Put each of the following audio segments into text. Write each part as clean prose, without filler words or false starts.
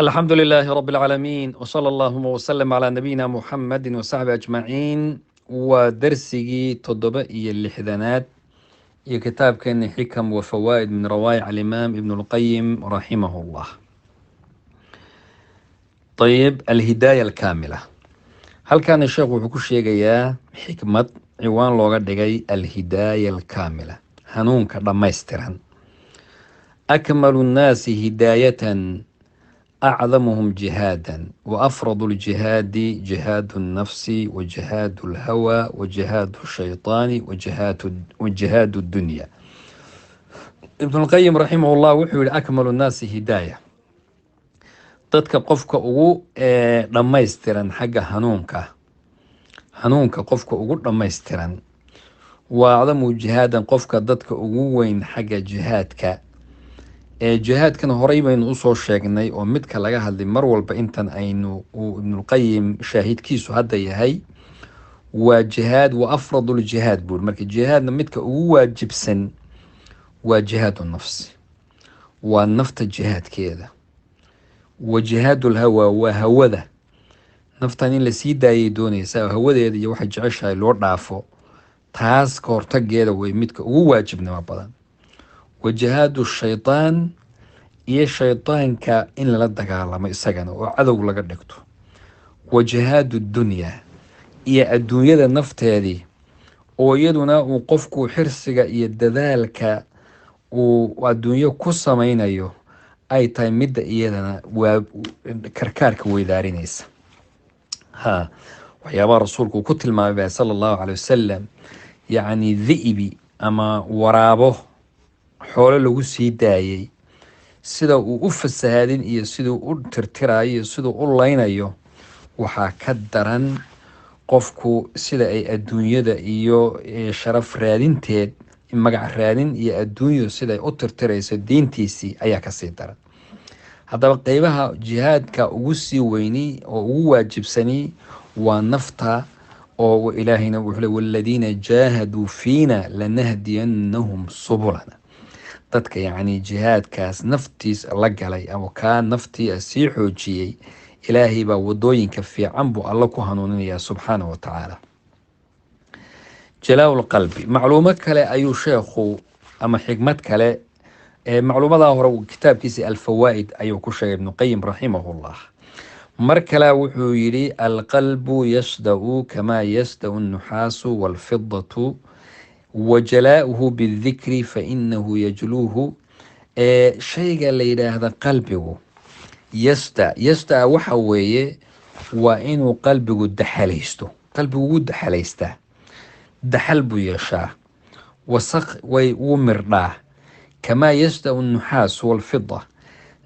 الحمد لله رب العالمين وصلى اللهم وسلم على نبينا محمد وصحبه أجمعين ودرسي تضبط اللحدانات كتاب كان حكم وفوائد من روائع الإمام ابن القيم رحمه الله. طيب الهداية الكاملة، هل كان الشيخ وحكوش يا حكمة عوان لوغا دغاي الهداية الكاملة هنونك دمايستران أكمل الناس هداية أعظمهم جهادا وأفرض الجهاد جهاد النفس وجهاد الهوى وجهاد الشيطان وجهاد الدنيا. ابن القيم رحمه الله وحول أكمل الناس هداية dadka qofka ugu dhammaystiran xagga hanuunka qofka ugu dhammaystiran waa acdamu jihaadan qofka dadka ugu weyn xagga jihaadka. jihaadkan horey baynu usoo sheegnay oo midka laga hadlay mar walba intan aynu uu ibnulqayim shaahidkiisu hadda yahay waa jihaad wa afradul jihaad buuri. marka jihaadna midka ugu waajibsan waa jihaadu nafsi, waa nafta jihaadkeeda. wa jihaadul hawa waa hawada, naftan in lasii daayay doonaysaa hawadeeda iyo waxay jeceshahay loo dhaafo, taas ka hortageeda way midka ugu waajibnimo badan. wa jihaadu shaytaan iyo shaytaanka in lala dagaalamo isagana oo cadow laga dhigto. wa jihaadu dunyaa iyo adduunyada nafteedii oo iyaduna uu qofku xirsiga iyo dadaalka uu adduunyo ku samaynayo ay tahay midda iyadana waa karkaarka weydaarinaysa. waxyaabaha rasuulku uu ku tilmaamay sala allahu caley wasalam, yacni dhi'bi ama waraabo xoolo lagu sii daayay sida uu u fasahaadin iyo siduu u tirtirayo iyo siduu u laynayo waxaa ka daran qofku sida ay adduunyada iyo sharaf raadinteed, magac raadin iyo adduunyo siday u tirtirayso diintiisii ayaa kasii daran. haddaba qeybaha jihaadka ugu sii weyni oo ugu waajibsani waa nafta oo ilaahayna wuxuu leeyahay walladina jaahaduu fiina lanahdiyannahum subulana. dadka yacni jihaadkaas naftiis la galay ama kaa naftii sii xoojiyey, ilaahay baa wadooyinka fiican buu alla ku hanuuninayaa subxaana wa tacaala. jalaa-ul qalbi, macluumo kale ayuu sheekhu ama xikmad kale macluumadaa hore kitaabkiisa alfawaa'id ayuu ku sheegay ibnuqayim raximahullah. mar kale wuxuu yidhi alqalbu yasda-u kamaa yasda-u annuxaasu waalfidatu wajalaa'uhu bidikri fainahu yajluuhu. shayga la yidhaahda qalbigu yasda waxa weeye waa inuu qalbigu daxalaysto. qalbigu wuu daxalaystaa, daxal buu yeeshaa, wasaq way uu mirdhaa. kamaa yasda-u nuxaas walfida,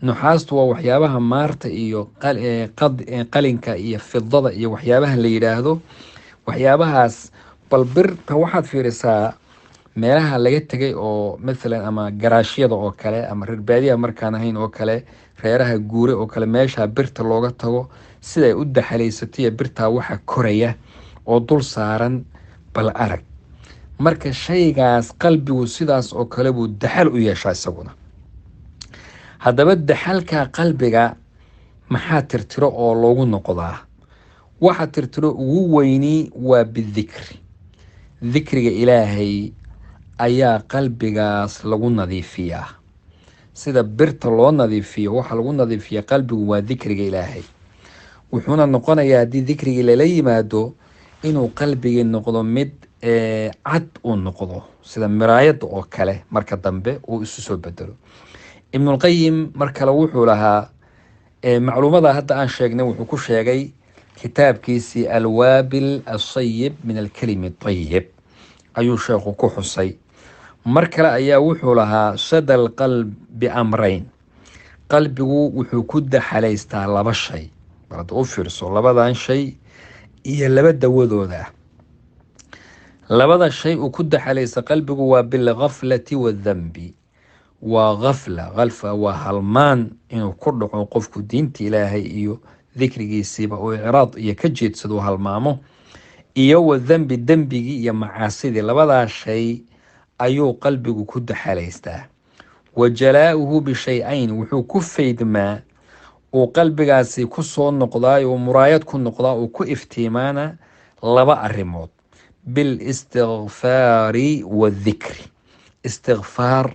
nuxaastu waa waxyaabaha maarta iyo qalinka iyo fidada iyo waxyaabaha la yidhaahdo. waxyaabahaas bal birta waxaad fiirisaa meelaha laga tegay oo mathalan ama garaashyada oo kale ama reer baadiyaha markaan ahayn oo kale, reeraha guure oo kale, meesha birta looga tago siday u daxalaysatay birtaa waxa koraya oo dul saaran bal arag. marka shaygaas qalbigu sidaas oo kale buu daxal u yeeshaa isaguna. haddaba daxalka qalbiga maxaa tirtiro oo loogu noqdaa? waxa tirtiro ugu weyni waa bidikri. dikriga ilaahay ayaa qalbigaas lagu nadiifiyaa. sida birta loo nadiifiyo waxa lagu nadiifiya qalbigu waa dikriga ilaahay. wuxuuna noqonayaa haddii dikrigii lala yimaado inuu qalbigii noqdo mid cad uu noqdo sida miraayada oo kale, marka dambe uu isu soo bedelo. ibnulqayim mar kale wuxuu lahaa macluumada hadda aan sheegnay wuxuu ku sheegay kitaabkiisii alwaabil asayib min alkalimi ayib ayuu sheekhu ku xusay. mar kale ayaa wuxuu lahaa sada alqalb biamrayn, qalbigu wuxuu ku daxalaystaa laba shay. marada u fiirso labadan shay iyo laba dawadooda ah. labada shay uu ku daxalaysta qalbigu waa bilghaflati waadhanbi. waa khalfa waa halmaan inuu ku dhaco qofku diinta ilaahay iyo dikrigiisiiba uu icraad iyo ka jeedsado halmaamo, iyo wadhanbi dembigii iyo macaasidii. labadaa shay ayuu qalbigu ku daxalaystaa. wa jalaa-uhu bishay-ayn, wuxuu ku faydmaa qalbigaasi ku soo noqdaa oo muraayad ku noqdaa oo ku iftiimaana laba arrimood: bilistigfaari wadikri. istigfaar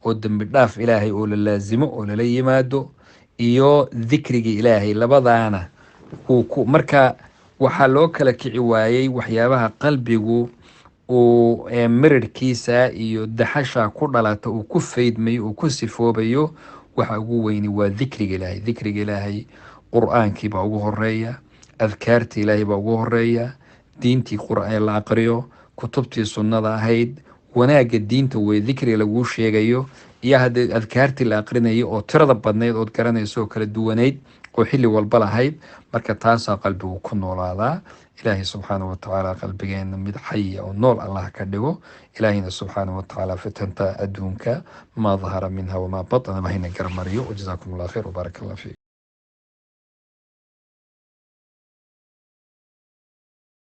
oo dembi dhaaf ilaahay oo la laasimo oo lala yimaado, iyo dikriga ilaahay. labadaana marka waxaa loo kala kici waayey waxyaabaha qalbigu uu mirirhkiisa iyo daxasha ku dhalata uu ku faydmayo uu ku sifoobayo. waxa ugu weyni waa dikriga ilaahay. dikriga ilaahay qur-aankii baa ugu horeeya, adkaartii ilaahay baa ugu horeeya, diintii qur-aan la aqriyo, kutubtii sunnada ahayd, wanaagga diinta wey dikriga laguu sheegayo, iyo haddii adkaartii la aqrinayo oo tirada badnayd ood garanayso oo kala duwanayd oo xilli walba lahayd. marka taasaa qalbigu ku noolaadaa. ilaahay subxaanahu watacaala qalbigeena mid xaya oo nool allah ka dhigo. ilaahayna subxaanahu watacaala fitanta adduunka maa dahara minha wamaa batana bahayna garmariyo. wajazaakum allah khayr wabaarak allah fiik.